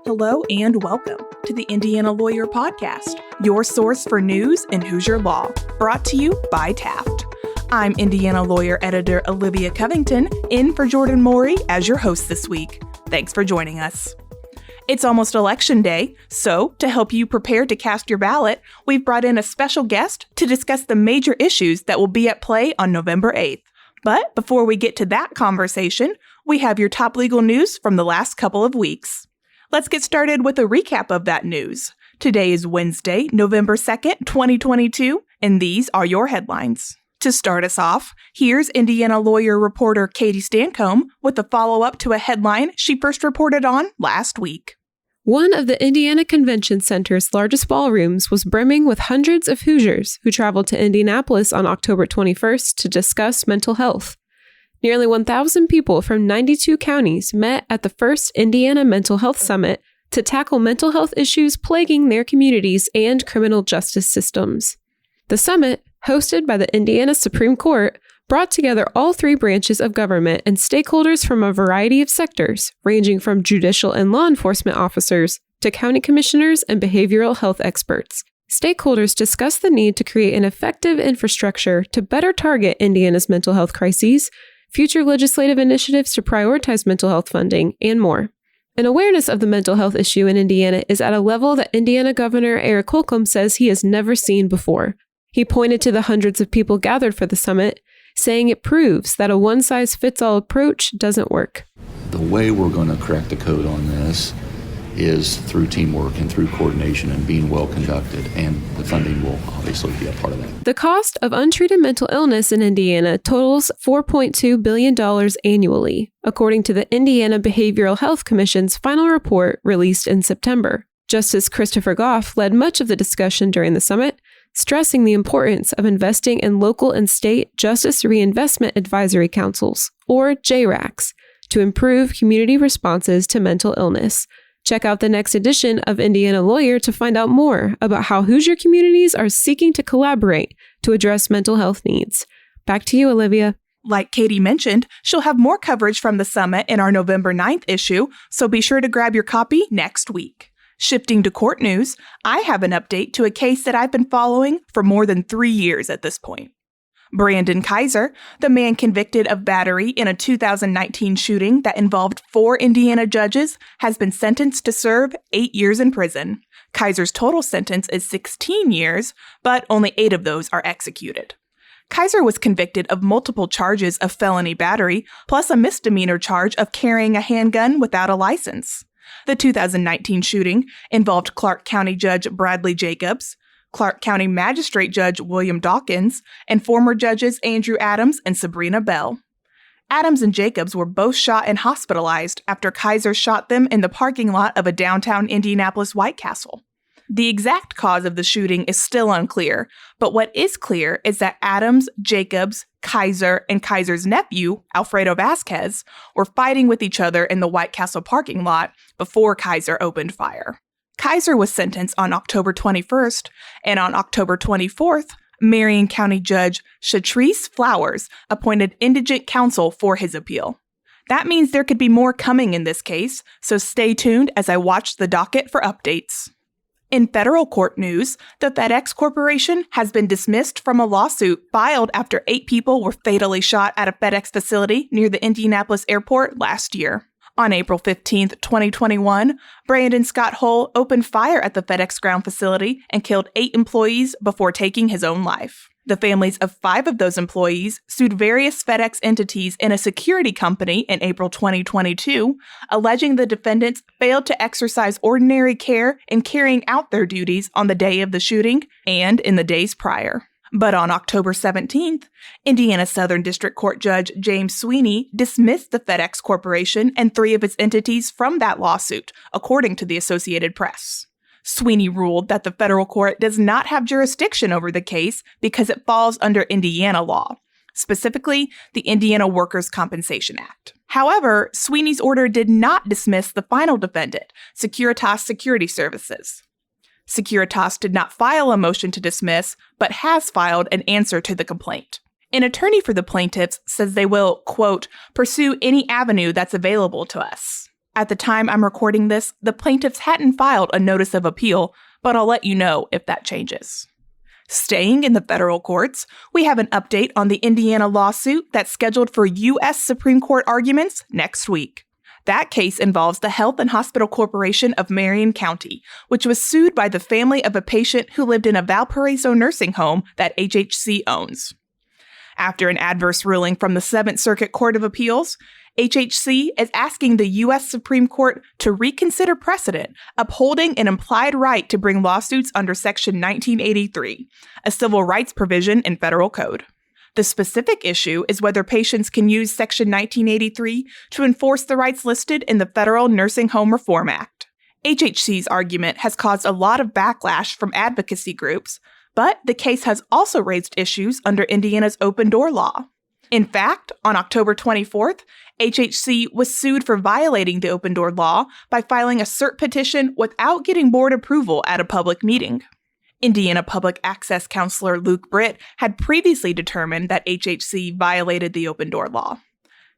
Hello and welcome to the Indiana Lawyer Podcast, your source for news in Hoosier law, brought to you by Taft. I'm Indiana Lawyer Editor Olivia Covington, in for Jordan Morey as your host this week. Thanks for joining us. It's almost Election Day, so to help you prepare to cast your ballot, we've brought in a special guest to discuss the major issues that will be at play on November 8th. But before we get to that conversation, we have your top legal news from the last couple of weeks. Let's get started with a recap of that news. Today is Wednesday, November 2nd, 2022, and these are your headlines. To start us off, here's Indiana lawyer reporter Katie Stancomb with a follow-up to a headline she first reported on last week. One of the Indiana Convention Center's largest ballrooms was brimming with hundreds of Hoosiers who traveled to Indianapolis on October 21st to discuss mental health. Nearly 1,000 people from 92 counties met at the first Indiana Mental Health Summit to tackle mental health issues plaguing their communities and criminal justice systems. The summit, hosted by the Indiana Supreme Court, brought together all three branches of government and stakeholders from a variety of sectors, ranging from judicial and law enforcement officers to county commissioners and behavioral health experts. Stakeholders discussed the need to create an effective infrastructure to better target Indiana's mental health crises, future legislative initiatives to prioritize mental health funding, and more. An awareness of the mental health issue in Indiana is at a level that Indiana Governor Eric Holcomb says he has never seen before. He pointed to the hundreds of people gathered for the summit, saying it proves that a one-size-fits-all approach doesn't work. The way we're going to crack the code on this is through teamwork and through coordination and being well conducted, and the funding will obviously be a part of that. The cost of untreated mental illness in Indiana totals $4.2 billion annually, according to the Indiana Behavioral Health Commission's final report released in September. Justice Christopher Goff led much of the discussion during the summit, stressing the importance of investing in local and state Justice Reinvestment Advisory Councils, or JRACs, to improve community responses to mental illness. Check out the next edition of Indiana Lawyer to find out more about how Hoosier communities are seeking to collaborate to address mental health needs. Back to you, Olivia. Like Katie mentioned, she'll have more coverage from the summit in our November 9th issue, so be sure to grab your copy next week. Shifting to court news, I have an update to a case that I've been following for more than 3 years at this point. Brandon Kaiser, the man convicted of battery in a 2019 shooting that involved 4 Indiana judges, has been sentenced to serve 8 years in prison. Kaiser's total sentence is 16 years, but only 8 of those are executed. Kaiser was convicted of multiple charges of felony battery, plus a misdemeanor charge of carrying a handgun without a license. The 2019 shooting involved Clark County Judge Bradley Jacobs, Clark County Magistrate Judge William Dawkins, and former judges Andrew Adams and Sabrina Bell. Adams and Jacobs were both shot and hospitalized after Kaiser shot them in the parking lot of a downtown Indianapolis White Castle. The exact cause of the shooting is still unclear, but what is clear is that Adams, Jacobs, Kaiser, and Kaiser's nephew, Alfredo Vasquez, were fighting with each other in the White Castle parking lot before Kaiser opened fire. Kaiser was sentenced on October 21st, and on October 24th, Marion County Judge Shatrice Flowers appointed indigent counsel for his appeal. That means there could be more coming in this case, so stay tuned as I watch the docket for updates. In federal court news, the FedEx Corporation has been dismissed from a lawsuit filed after 8 people were fatally shot at a FedEx facility near the Indianapolis airport last year. On April 15, 2021, Brandon Scott Hull opened fire at the FedEx ground facility and killed 8 employees before taking his own life. The families of 5 of those employees sued various FedEx entities and a security company in April 2022, alleging the defendants failed to exercise ordinary care in carrying out their duties on the day of the shooting and in the days prior. But on October 17th, Indiana Southern District Court Judge James Sweeney dismissed the FedEx Corporation and 3 of its entities from that lawsuit, according to the Associated Press. Sweeney ruled that the federal court does not have jurisdiction over the case because it falls under Indiana law, specifically the Indiana Workers' Compensation Act. However, Sweeney's order did not dismiss the final defendant, Securitas Security Services. Securitas did not file a motion to dismiss, but has filed an answer to the complaint. An attorney for the plaintiffs says they will, quote, pursue any avenue that's available to us. At the time I'm recording this, the plaintiffs hadn't filed a notice of appeal, but I'll let you know if that changes. Staying in the federal courts, we have an update on the Indiana lawsuit that's scheduled for U.S. Supreme Court arguments next week. That case involves the Health and Hospital Corporation of Marion County, which was sued by the family of a patient who lived in a Valparaiso nursing home that HHC owns. After an adverse ruling from the 7th Circuit Court of Appeals, HHC is asking the U.S. Supreme Court to reconsider precedent, upholding an implied right to bring lawsuits under Section 1983, a civil rights provision in federal code. The specific issue is whether patients can use Section 1983 to enforce the rights listed in the Federal Nursing Home Reform Act. HHC's argument has caused a lot of backlash from advocacy groups, but the case has also raised issues under Indiana's open door law. In fact, on October 24th, HHC was sued for violating the open door law by filing a cert petition without getting board approval at a public meeting. Indiana Public Access Counselor Luke Britt had previously determined that HHC violated the open door law.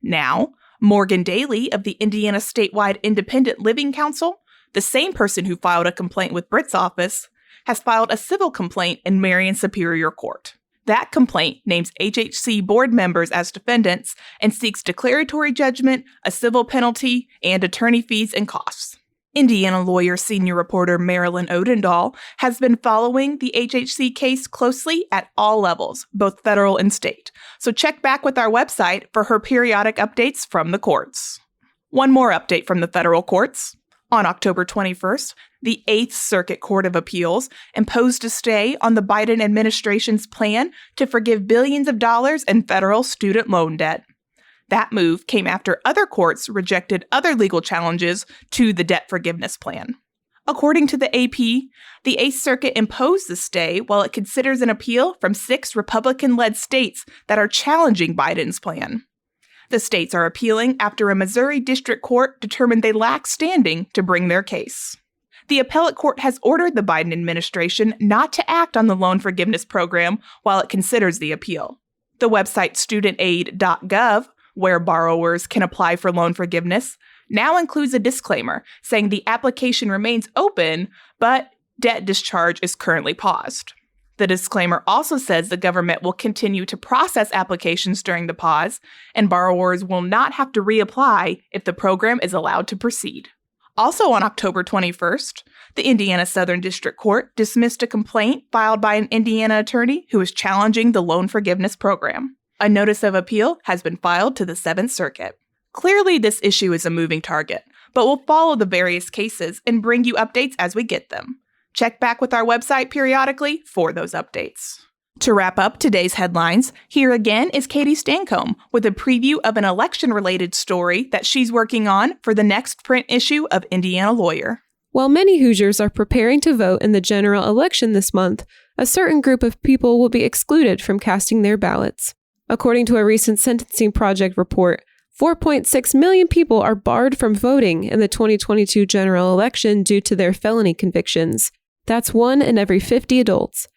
Now, Morgan Daly of the Indiana Statewide Independent Living Council, the same person who filed a complaint with Britt's office, has filed a civil complaint in Marion Superior Court. That complaint names HHC board members as defendants and seeks declaratory judgment, a civil penalty, and attorney fees and costs. Indiana lawyer senior reporter Marilyn Odendahl has been following the HHC case closely at all levels, both federal and state. So check back with our website for her periodic updates from the courts. One more update from the federal courts. On October 21st, the 8th Circuit Court of Appeals imposed a stay on the Biden administration's plan to forgive billions of dollars in federal student loan debt. That move came after other courts rejected other legal challenges to the debt forgiveness plan. According to the AP, the 8th Circuit imposed the stay while it considers an appeal from 6 Republican-led states that are challenging Biden's plan. The states are appealing after a Missouri district court determined they lack standing to bring their case. The appellate court has ordered the Biden administration not to act on the loan forgiveness program while it considers the appeal. The website studentaid.gov, where borrowers can apply for loan forgiveness, now includes a disclaimer saying the application remains open, but debt discharge is currently paused. The disclaimer also says the government will continue to process applications during the pause, and borrowers will not have to reapply if the program is allowed to proceed. Also on October 21st, the Indiana Southern District Court dismissed a complaint filed by an Indiana attorney who is challenging the loan forgiveness program. A notice of appeal has been filed to the 7th Circuit. Clearly, this issue is a moving target, but we'll follow the various cases and bring you updates as we get them. Check back with our website periodically for those updates. To wrap up today's headlines, here again is Katie Stancombe with a preview of an election-related story that she's working on for the next print issue of Indiana Lawyer. While many Hoosiers are preparing to vote in the general election this month, a certain group of people will be excluded from casting their ballots. According to a recent Sentencing Project report, 4.6 million people are barred from voting in the 2022 general election due to their felony convictions. That's 1 in every 50 adults.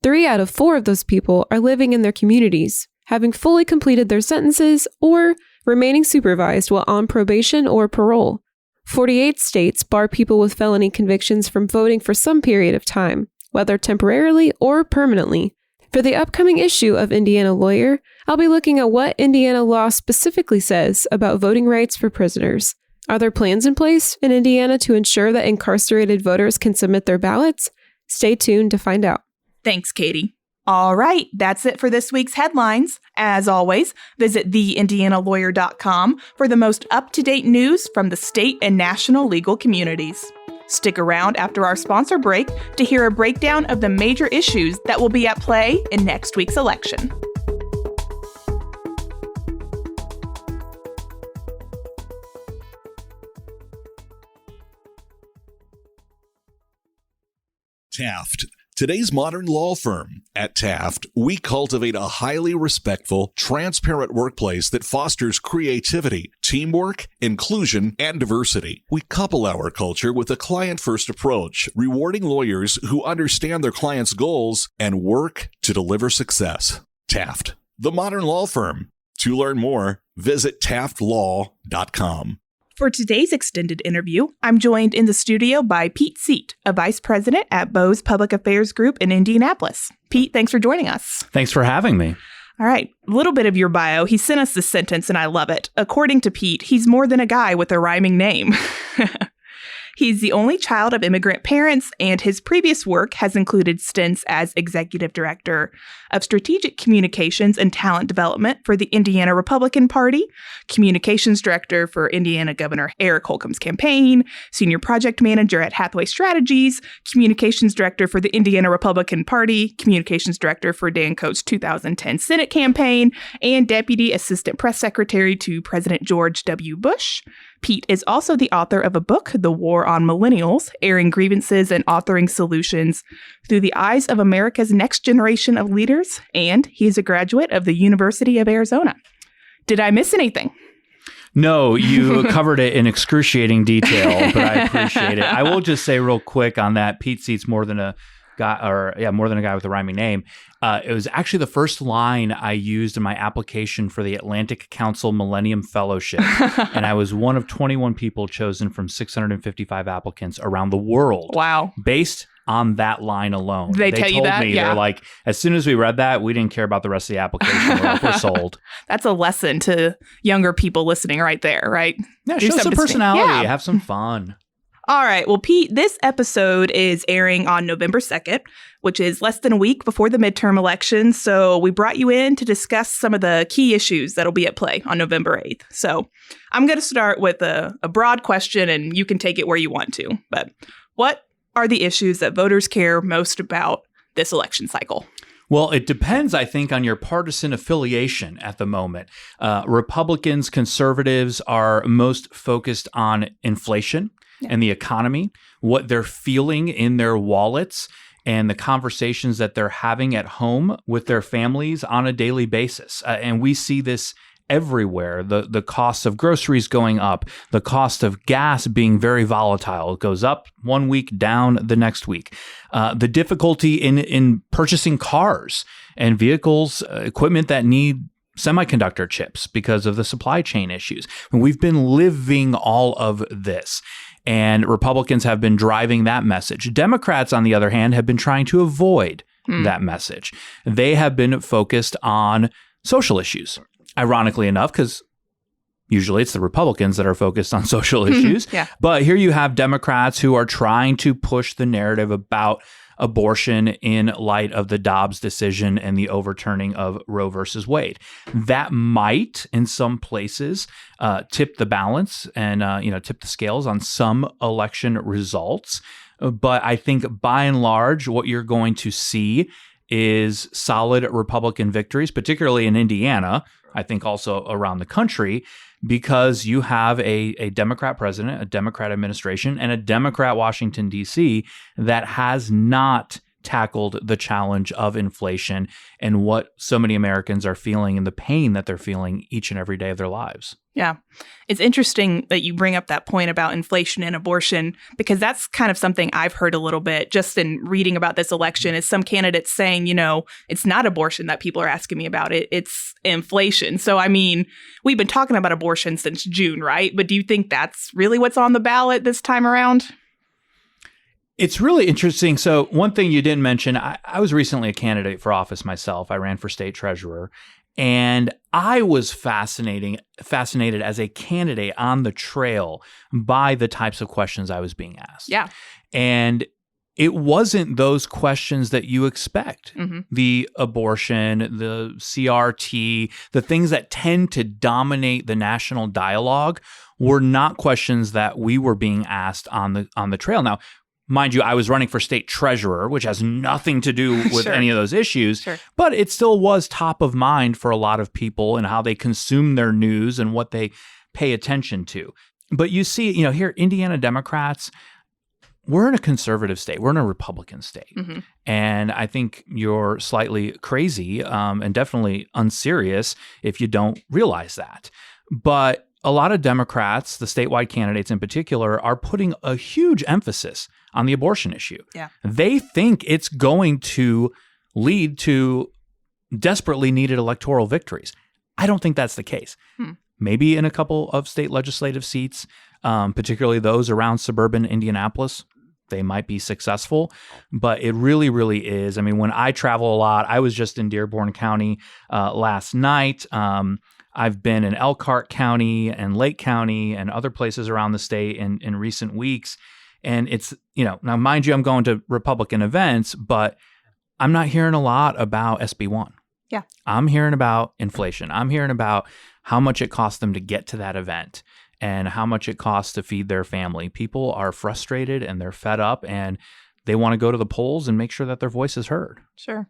3 out of 4 of those people are living in their communities, having fully completed their sentences or remaining supervised while on probation or parole. 48 states bar people with felony convictions from voting for some period of time, whether temporarily or permanently. For the upcoming issue of Indiana Lawyer, I'll be looking at what Indiana law specifically says about voting rights for prisoners. Are there plans in place in Indiana to ensure that incarcerated voters can submit their ballots? Stay tuned to find out. Thanks, Katie. All right, that's it for this week's headlines. As always, visit theindianalawyer.com for the most up-to-date news from the state and national legal communities. Stick around after our sponsor break to hear a breakdown of the major issues that will be at play in next week's election. Taft, today's modern law firm. At Taft, we cultivate a highly respectful, transparent workplace that fosters creativity, teamwork, inclusion, and diversity. We couple our culture with a client-first approach, rewarding lawyers who understand their clients' goals and work to deliver success. Taft, the modern law firm. To learn more, visit taftlaw.com. For today's extended interview, I'm joined in the studio by Pete Seat, a vice president at Bose Public Affairs Group in Indianapolis. Pete, thanks for joining us. Thanks for having me. All right, a little bit of your bio. He sent us this sentence and I love it. According to Pete, he's more than a guy with a rhyming name. He's the only child of immigrant parents, and his previous work has included stints as executive director of strategic communications and talent development for the Indiana Republican Party, communications director for Indiana Governor Eric Holcomb's campaign, senior project manager at Hathaway Strategies, communications director for the Indiana Republican Party, communications director for Dan Coats' 2010 Senate campaign, and deputy assistant press secretary to President George W. Bush. Pete is also the author of a book, The War on Millennials, airing grievances and authoring solutions through the eyes of America's next generation of leaders, and he's a graduate of the University of Arizona. Did I miss anything? No, you covered it in excruciating detail, but I appreciate it. I will just say real quick on that, Pete Seat's more than a guy with a rhyming name. It was actually the first line I used in my application for the Atlantic Council Millennium Fellowship. And I was one of 21 people chosen from 655 applicants around the world. Wow. Based on that line alone. They tell you that? Told me, Yeah. They're like, as soon as we read that, we didn't care about the rest of the application. We're sold. That's a lesson to younger people listening right there, right? Yeah, Do show some something personality. Yeah. Have some fun. All right. Well, Pete, this episode is airing on November 2nd, which is less than a week before the midterm election. So we brought you in to discuss some of the key issues that'll be at play on November 8th. So I'm going to start with a broad question, and you can take it where you want to. But what are the issues that voters care most about this election cycle? Well, it depends, I think, on your partisan affiliation at the moment. Republicans, conservatives are most focused on inflation and the economy, what they're feeling in their wallets, and the conversations that they're having at home with their families on a daily basis. And we see this everywhere. The cost of groceries going up, the cost of gas being very volatile. It goes up one week, down the next week. The difficulty in purchasing cars and vehicles, equipment that need semiconductor chips because of the supply chain issues. And we've been living all of this. And Republicans have been driving that message. Democrats, on the other hand, have been trying to avoid that message. They have been focused on social issues, ironically enough, because usually it's the Republicans that are focused on social issues. Yeah. But here you have Democrats who are trying to push the narrative about abortion in light of the Dobbs decision and the overturning of Roe versus Wade. That might, in some places, tip the balance and tip the scales on some election results. But I think by and large, what you're going to see is solid Republican victories, particularly in Indiana, I think also around the country, because you have a Democrat president, a Democrat administration, and a Democrat Washington, D.C. that has not tackled the challenge of inflation and what so many Americans are feeling and the pain that they're feeling each and every day of their lives. Yeah. It's interesting that you bring up that point about inflation and abortion, because that's kind of something I've heard a little bit just in reading about this election, is some candidates saying, it's not abortion that people are asking me about. It's inflation. So, I mean, we've been talking about abortion since June, right? But do you think that's really what's on the ballot this time around? It's really interesting. So one thing you didn't mention, I was recently a candidate for office myself. I ran for state treasurer, and I was fascinated as a candidate on the trail by the types of questions I was being asked. Yeah. And it wasn't those questions that you expect. Mm-hmm. The abortion, the CRT, the things that tend to dominate the national dialogue were not questions that we were being asked on the trail. Now, mind you, I was running for state treasurer, which has nothing to do with Sure. any of those issues, Sure. but it still was top of mind for a lot of people and how they consume their news and what they pay attention to. But you see, here, Indiana Democrats, we're in a conservative state. We're in a Republican state. Mm-hmm. And I think you're slightly crazy and definitely unserious if you don't realize that. But a lot of Democrats, the statewide candidates in particular, are putting a huge emphasis on the abortion issue. Yeah. They think it's going to lead to desperately needed electoral victories. I don't think that's the case. Maybe in a couple of state legislative seats, particularly those around suburban Indianapolis. They might be successful, but it really, really is. I mean, when I travel a lot, I was just in Dearborn County last night. I've been in Elkhart County and Lake County and other places around the state in recent weeks. And it's, now mind you, I'm going to Republican events, but I'm not hearing a lot about SB 1. Yeah. I'm hearing about inflation. I'm hearing about how much it costs them to get to that event and how much it costs to feed their family. People are frustrated and they're fed up and they want to go to the polls and make sure that their voice is heard. Sure.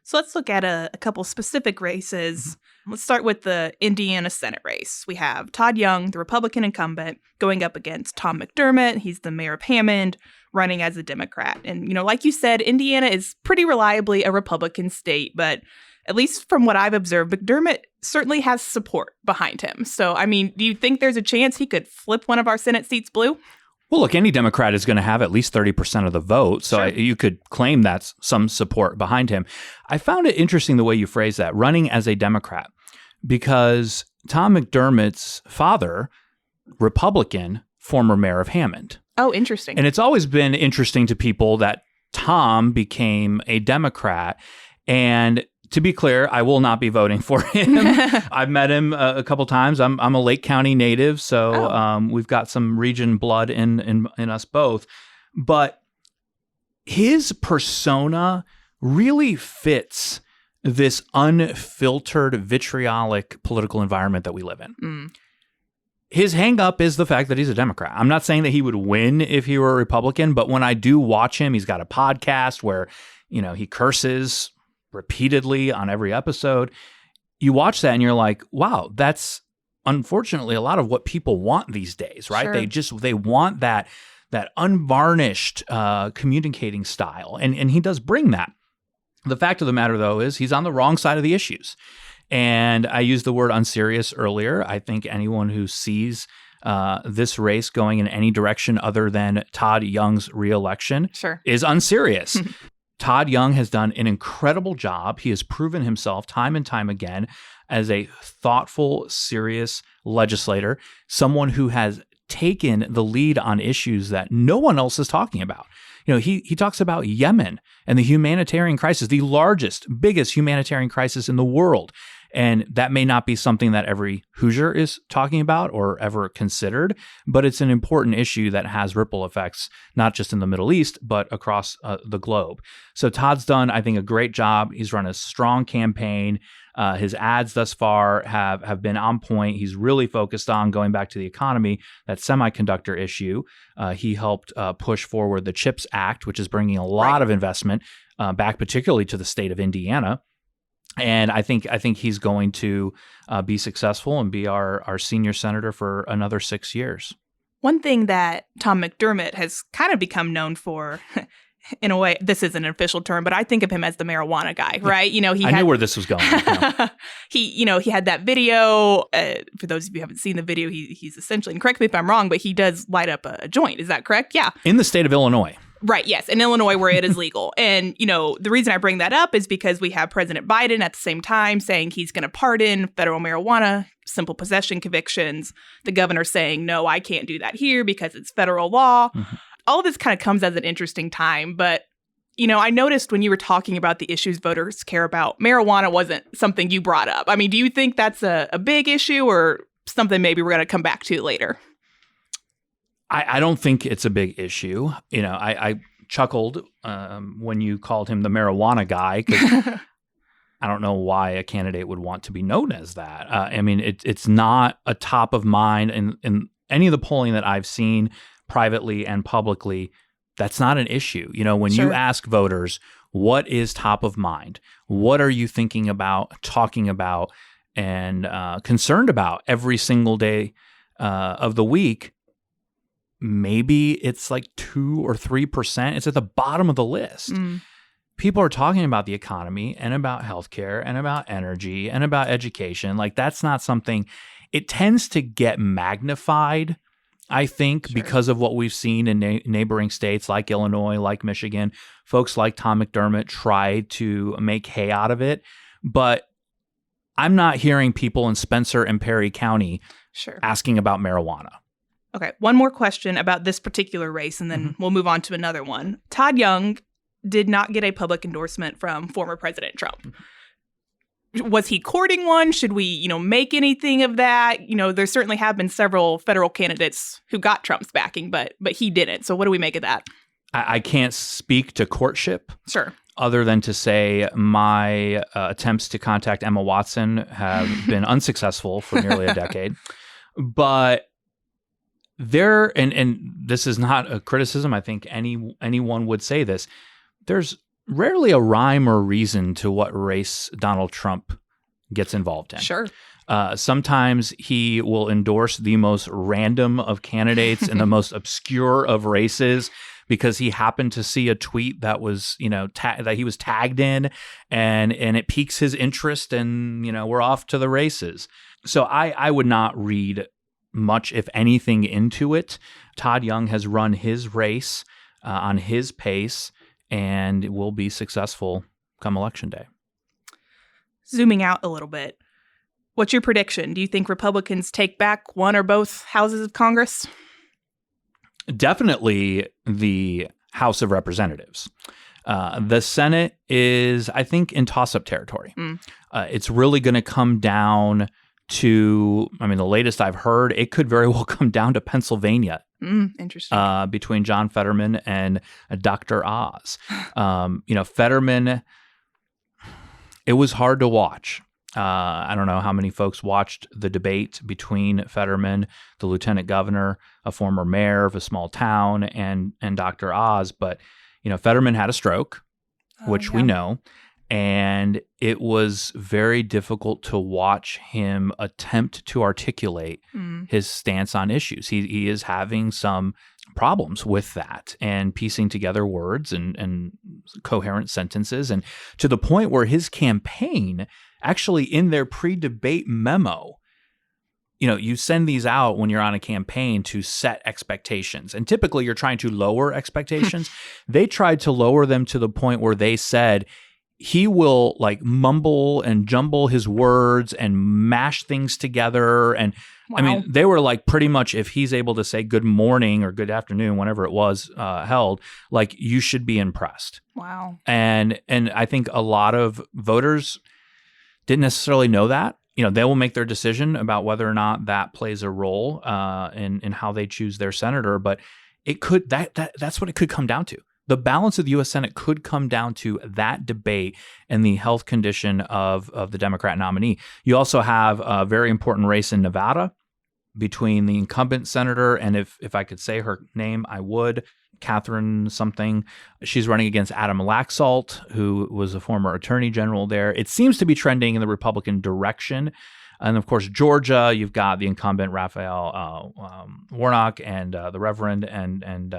So let's look at a couple specific races. Let's start with the Indiana Senate race. We have Todd Young, the Republican incumbent, going up against Tom McDermott. He's the mayor of Hammond, running as a Democrat. And, like you said, Indiana is pretty reliably a Republican state, but at least from what I've observed, McDermott certainly has support behind him. So, I mean, do you think there's a chance he could flip one of our Senate seats blue? Well, look, any Democrat is going to have at least 30% of the vote, so Sure. You could claim that's some support behind him. I found it interesting the way you phrase that, running as a Democrat, because Tom McDermott's father, Republican, former mayor of Hammond. Oh, interesting. And it's always been interesting to people that Tom became a Democrat. And to be clear, I will not be voting for him. I've met him a couple times. I'm a Lake County native, so we've got some region blood in us both. But his persona really fits this unfiltered, vitriolic political environment that we live in. Mm. His hang-up is the fact that he's a Democrat. I'm not saying that he would win if he were a Republican, but when I do watch him, he's got a podcast where, he curses repeatedly on every episode. You watch that and you're like, wow, that's unfortunately a lot of what people want these days, right? Sure. They want that unvarnished communicating style. And he does bring that. The fact of the matter, though, is he's on the wrong side of the issues. And I used the word unserious earlier. I think anyone who sees this race going in any direction other than Todd Young's reelection is unserious. Todd Young has done an incredible job. He has proven himself time and time again as a thoughtful, serious legislator, someone who has taken the lead on issues that no one else is talking about. He talks about Yemen and the humanitarian crisis, the largest, biggest humanitarian crisis in the world. And that may not be something that every Hoosier is talking about or ever considered, but it's an important issue that has ripple effects, not just in the Middle East, but across the globe. So Todd's done, I think, a great job. He's run a strong campaign. His ads thus far have been on point. He's really focused on going back to the economy, that semiconductor issue. He helped push forward the CHIPS Act, which is bringing a lot of investment back, particularly to the state of Indiana. And I think he's going to be successful and be our senior senator for another 6 years. One thing that Tom McDermott has kind of become known for, in a way, this isn't an official term, but I think of him as the marijuana guy, right? I knew where this was going. He had that video. For those of you who haven't seen the video, he's essentially, and correct me if I'm wrong, but he does light up a joint. Is that correct? Yeah. In the state of Illinois. Right. Yes. In Illinois, where it is legal. And, the reason I bring that up is because we have President Biden at the same time saying he's going to pardon federal marijuana, simple possession convictions. The governor saying, no, I can't do that here because it's federal law. Mm-hmm. All of this kind of comes as an interesting time. But, I noticed when you were talking about the issues voters care about, marijuana wasn't something you brought up. I mean, do you think that's a big issue or something maybe we're going to come back to later? I don't think it's a big issue. I chuckled when you called him the marijuana guy because I don't know why a candidate would want to be known as that. It's not a top of mind in any of the polling that I've seen privately and publicly. That's not an issue. When you ask voters, what is top of mind? What are you thinking about, talking about, and concerned about every single day of the week? Maybe it's like 2 or 3%. It's at the bottom of the list. People are talking about the economy and about healthcare and about energy and about education. Like that's not something, it tends to get magnified, I think, because of what we've seen in neighboring states like Illinois, like Michigan. Folks like Tom McDermott tried to make hay out of it. But I'm not hearing people in Spencer and Perry County asking about marijuana. Okay, one more question about this particular race, and then we'll move on to another one. Todd Young did not get a public endorsement from former President Trump. Was he courting one? Should we, make anything of that? There certainly have been several federal candidates who got Trump's backing, but he didn't. So what do we make of that? I can't speak to courtship. Sure. Other than to say my attempts to contact Emma Watson have been unsuccessful for nearly a decade. But there, and this is not a criticism, I think anyone would say this, there's rarely a rhyme or reason to what race Donald Trump gets involved in. Sure. Sometimes he will endorse the most random of candidates in the most obscure of races because he happened to see a tweet that was, that he was tagged in, and it piques his interest, and we're off to the races. So I would not read much, if anything, into it. Todd Young has run his race on his pace and will be successful come Election Day. Zooming out a little bit, what's your prediction? Do you think Republicans take back one or both houses of Congress? Definitely the House of Representatives. The Senate is, I think, in toss-up territory. It's really going to come down to, the latest I've heard, it could very well come down to Pennsylvania. Interesting. Between John Fetterman and Dr. Oz. Fetterman, it was hard to watch. I don't know how many folks watched the debate between Fetterman, the lieutenant governor, a former mayor of a small town, and Dr. Oz. But, Fetterman had a stroke, which we know. And it was very difficult to watch him attempt to articulate his stance on issues. He is having some problems with that and piecing together words and coherent sentences, and to the point where his campaign actually, in their pre-debate memo, you send these out when you're on a campaign to set expectations. And typically you're trying to lower expectations. They tried to lower them to the point where they said, he will mumble and jumble his words and mash things together. And wow. They were pretty much, if he's able to say good morning or good afternoon, whenever it was held, you should be impressed. Wow. And I think a lot of voters didn't necessarily know that. They will make their decision about whether or not that plays a role in how they choose their senator. But it could, that's what it could come down to. The balance of the U.S. Senate could come down to that debate and the health condition of the Democrat nominee. You also have a very important race in Nevada between the incumbent senator, and if I could say her name, I would, Catherine something. She's running against Adam Laxalt, who was a former attorney general there. It seems to be trending in the Republican direction. And of course, Georgia, you've got the incumbent Raphael Warnock and the Reverend and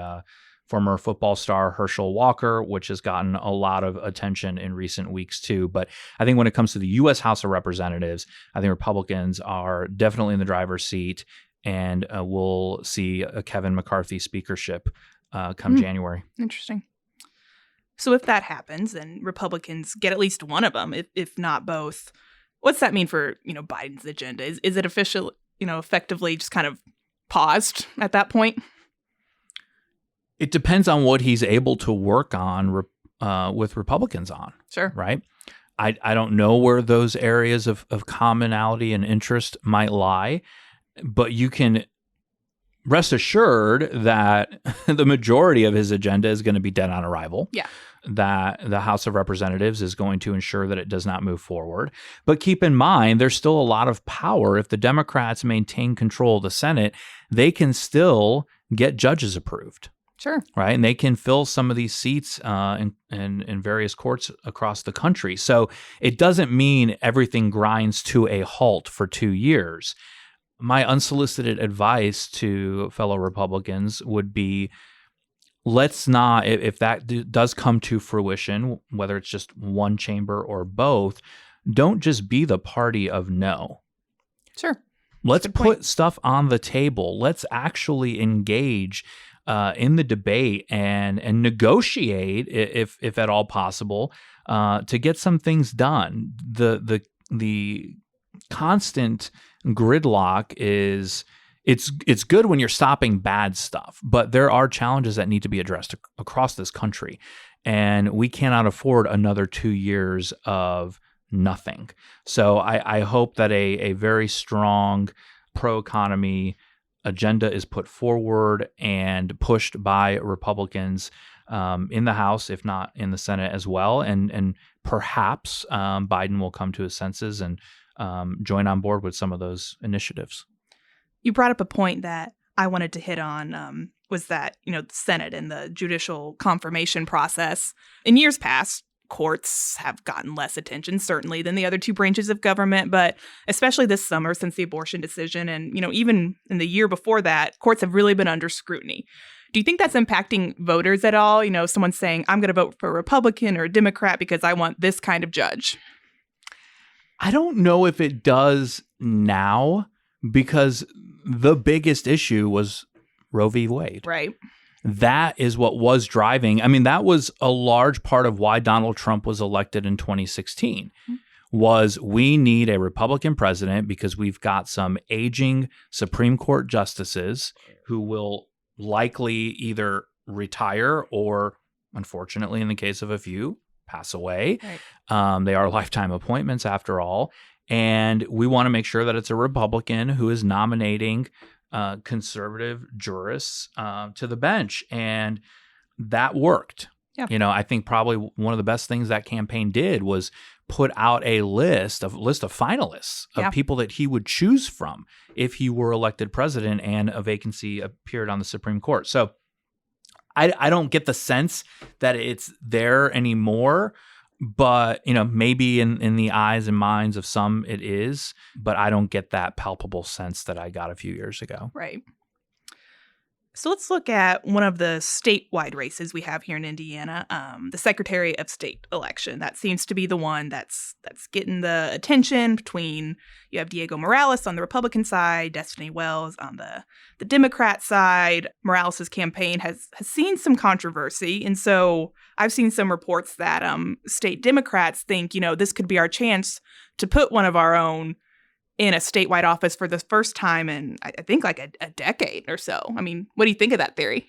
former football star Herschel Walker, which has gotten a lot of attention in recent weeks too. But I think when it comes to the U.S. House of Representatives, I think Republicans are definitely in the driver's seat, and we'll see a Kevin McCarthy speakership come January. Interesting. So if that happens and Republicans get at least one of them, if not both, what's that mean for, Biden's agenda? Is it official, effectively just kind of paused at that point? It depends on what he's able to work on with Republicans on. Sure. Right? I don't know where those areas of commonality and interest might lie, but you can rest assured that the majority of his agenda is going to be dead on arrival. Yeah. That the House of Representatives is going to ensure that it does not move forward. But keep in mind, there's still a lot of power. If the Democrats maintain control of the Senate, they can still get judges approved. Sure. Right. And they can fill some of these seats in various courts across the country. So it doesn't mean everything grinds to a halt for 2 years. My unsolicited advice to fellow Republicans would be, let's not, if that does come to fruition, whether it's just one chamber or both, don't just be the party of no. Sure. Let's put stuff on the table. Let's actually engage in the debate and negotiate, if at all possible, to get some things done. The constant gridlock is it's good when you're stopping bad stuff, but there are challenges that need to be addressed across this country. And we cannot afford another 2 years of nothing. So I hope that a very strong pro-economy agenda is put forward and pushed by Republicans in the House, if not in the Senate as well. And perhaps Biden will come to his senses and join on board with some of those initiatives. You brought up a point that I wanted to hit on, was that, the Senate and the judicial confirmation process. In years past, courts have gotten less attention, certainly, than the other two branches of government, but especially this summer since the abortion decision. And, even in the year before that, courts have really been under scrutiny. Do you think that's impacting voters at all? Someone saying, I'm going to vote for a Republican or a Democrat because I want this kind of judge. I don't know if it does now, because the biggest issue was Roe v. Wade. Right. That is what was driving. I mean, that was a large part of why Donald Trump was elected in 2016, was we need a Republican president because we've got some aging Supreme Court justices who will likely either retire or, unfortunately, in the case of a few, pass away. Right. They are lifetime appointments after all. And we want to make sure that it's a Republican who is nominating conservative jurists to the bench. And that worked. Yeah. I think probably one of the best things that campaign did was put out a list of finalists of people that he would choose from if he were elected president and a vacancy appeared on the Supreme Court. So I don't get the sense that it's there anymore. But, maybe in the eyes and minds of some it is, but I don't get that palpable sense that I got a few years ago. Right. So let's look at one of the statewide races we have here in Indiana, the Secretary of State election. That seems to be the one that's getting the attention. Between you have Diego Morales on the Republican side, Destiny Wells on the Democrat side. Morales' campaign has seen some controversy, and so I've seen some reports that state Democrats think, this could be our chance to put one of our own in a statewide office for the first time in, I think, like a decade or so. I mean, what do you think of that theory?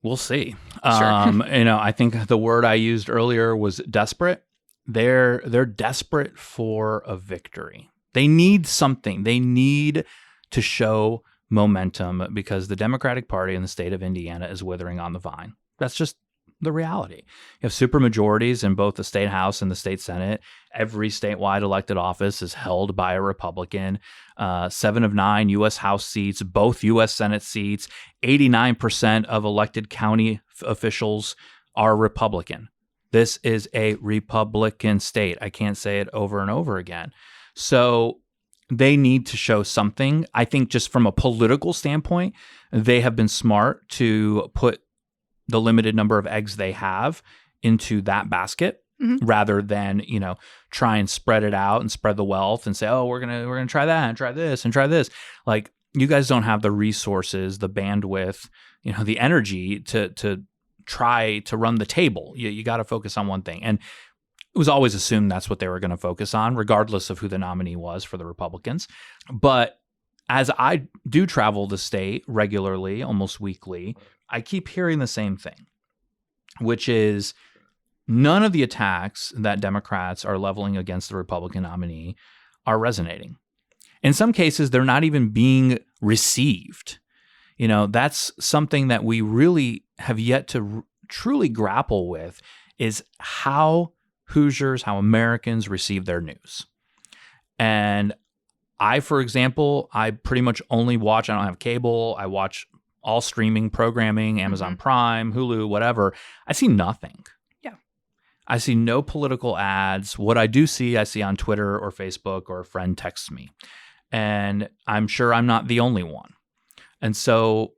We'll see. Sure. I think the word I used earlier was desperate. They're desperate for a victory. They need something. They need to show momentum because the Democratic Party in the state of Indiana is withering on the vine. That's just the reality. You have supermajorities in both the state House and the state Senate. Every statewide elected office is held by a Republican. 7 of 9 U.S. House seats, both U.S. Senate seats, 89% of elected county officials are Republican. This is a Republican state. I can't say it over and over again. So they need to show something. I think just from a political standpoint, they have been smart to put the limited number of eggs they have into that basket rather than, try and spread it out and spread the wealth and say, oh, we're going to try that and try this and try this. Like, you guys don't have the resources, the bandwidth, the energy to try to run the table. You got to focus on one thing. And it was always assumed that's what they were going to focus on, regardless of who the nominee was for the Republicans. But as I do travel the state regularly, almost weekly, I keep hearing the same thing, which is none of the attacks that Democrats are leveling against the Republican nominee are resonating. In some cases, they're not even being received. That's something that we really have yet to truly grapple with, is how Hoosiers, how Americans receive their news. And for example, I pretty much only watch, I don't have cable, I watch all streaming programming, Amazon Prime, Hulu, whatever. I see nothing. Yeah. I see no political ads. What I do see, I see on Twitter or Facebook, or a friend texts me. And I'm sure I'm not the only one. And so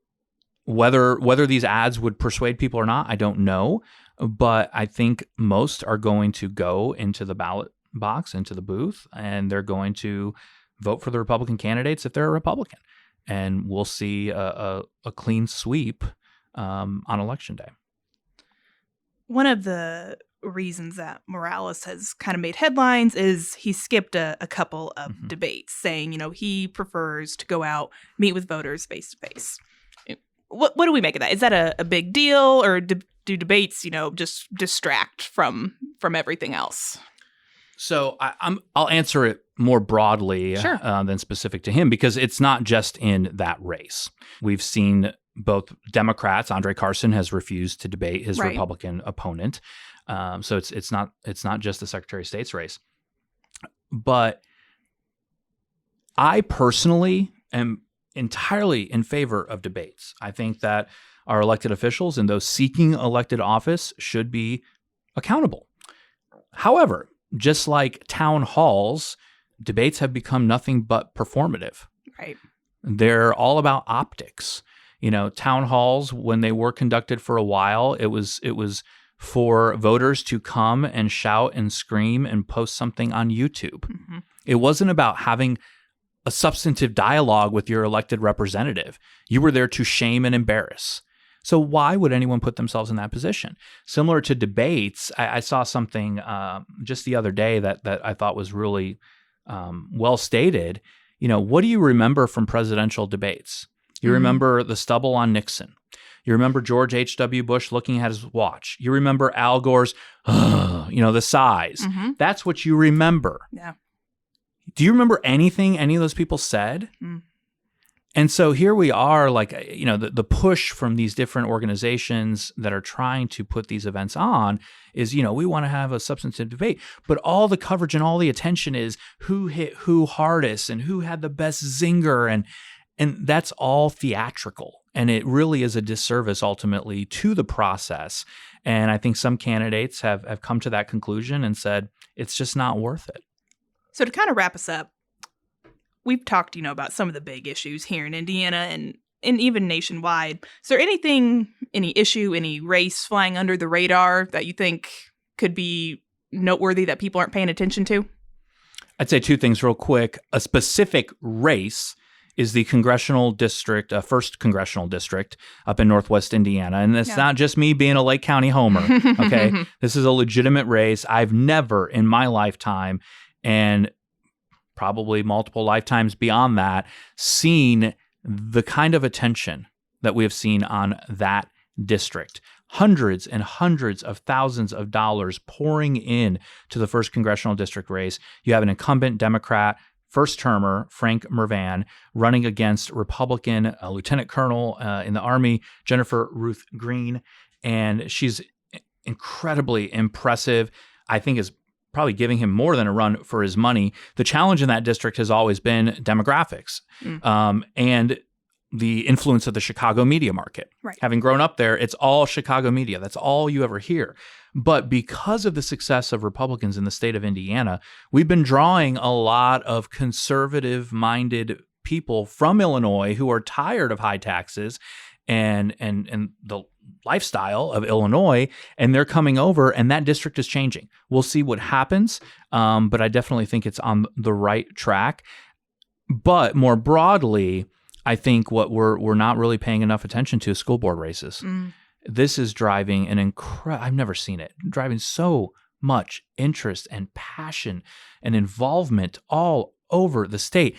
whether these ads would persuade people or not, I don't know. But I think most are going to go into the ballot box, into the booth, and they're going to vote for the Republican candidates if they're a Republican. And we'll see a clean sweep on Election Day. One of the reasons that Morales has kind of made headlines is he skipped a couple of debates, saying, he prefers to go out, meet with voters face to face. What do we make of that? Is that a big deal, or do debates, just distract from everything else? So I'll answer it more broadly than specific to him, because it's not just in that race. We've seen both Democrats. Andre Carson has refused to debate his Republican opponent. So it's not just the Secretary of State's race. But I personally am entirely in favor of debates. I think that our elected officials and those seeking elected office should be accountable. However, just like town halls, debates have become nothing but performative. Right. They're all about optics. Town halls, when they were conducted for a while, it was for voters to come and shout and scream and post something on YouTube. Mm-hmm. It wasn't about having a substantive dialogue with your elected representative. You were there to shame and embarrass. So why would anyone put themselves in that position? Similar to debates, I saw something just the other day that I thought was really well stated. What do you remember from presidential debates? You remember the stubble on Nixon. You remember George H.W. Bush looking at his watch. You remember Al Gore's, the sighs. Mm-hmm. That's what you remember. Yeah. Do you remember anything any of those people said? Mm. And so here we are, the push from these different organizations that are trying to put these events on is, we want to have a substantive debate. But all the coverage and all the attention is who hit who hardest and who had the best zinger. And that's all theatrical. And it really is a disservice ultimately to the process. And I think some candidates have come to that conclusion and said, it's just not worth it. So to kind of wrap us up, we've talked, about some of the big issues here in Indiana and even nationwide. Is there any issue, any race flying under the radar that you think could be noteworthy that people aren't paying attention to? I'd say two things real quick. A specific race is the congressional district, first congressional district up in Northwest Indiana. And it's not just me being a Lake County homer, okay? This is a legitimate race. I've never in my lifetime, and probably multiple lifetimes beyond that, seen the kind of attention that we have seen on that district. Hundreds and hundreds of thousands of dollars pouring in to the first congressional district race. You have an incumbent Democrat, first-termer, Frank Mervan, running against Republican Lieutenant Colonel in the Army, Jennifer Ruth Green, and she's incredibly impressive. I think is probably giving him more than a run for his money. The challenge in that district has always been demographics and the influence of the Chicago media market. Right. Having grown up there, it's all Chicago media. That's all you ever hear. But because of the success of Republicans in the state of Indiana, we've been drawing a lot of conservative-minded people from Illinois who are tired of high taxes and the lifestyle of Illinois, and they're coming over, and that district is changing. We'll see what happens, but I definitely think it's on the right track. But more broadly, I think what we're not really paying enough attention to is school board races. This is driving I've never seen it, driving so much interest and passion and involvement all over the state.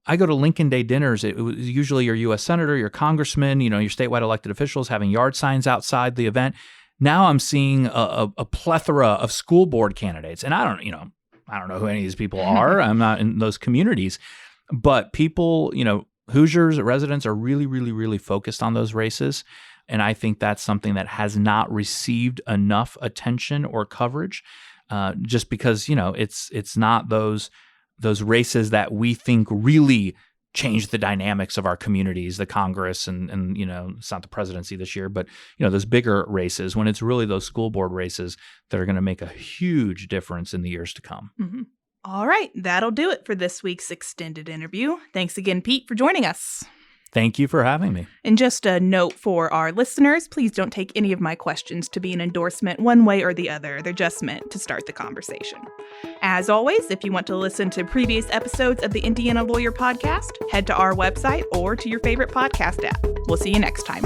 I go to Lincoln Day dinners. It was usually your U.S. senator, your congressman, your statewide elected officials having yard signs outside the event. Now I'm seeing a plethora of school board candidates, and I don't know who any of these people are. I'm not in those communities, but people, Hoosiers, residents are really, really, really focused on those races. And I think that's something that has not received enough attention or coverage, just because, it's not those races that we think really change the dynamics of our communities, the Congress and it's not the presidency this year, but, those bigger races, when it's really those school board races that are going to make a huge difference in the years to come. Mm-hmm. All right. That'll do it for this week's extended interview. Thanks again, Pete, for joining us. Thank you for having me. And just a note for our listeners, please don't take any of my questions to be an endorsement one way or the other. They're just meant to start the conversation. As always, if you want to listen to previous episodes of the Indiana Lawyer Podcast, head to our website or to your favorite podcast app. We'll see you next time.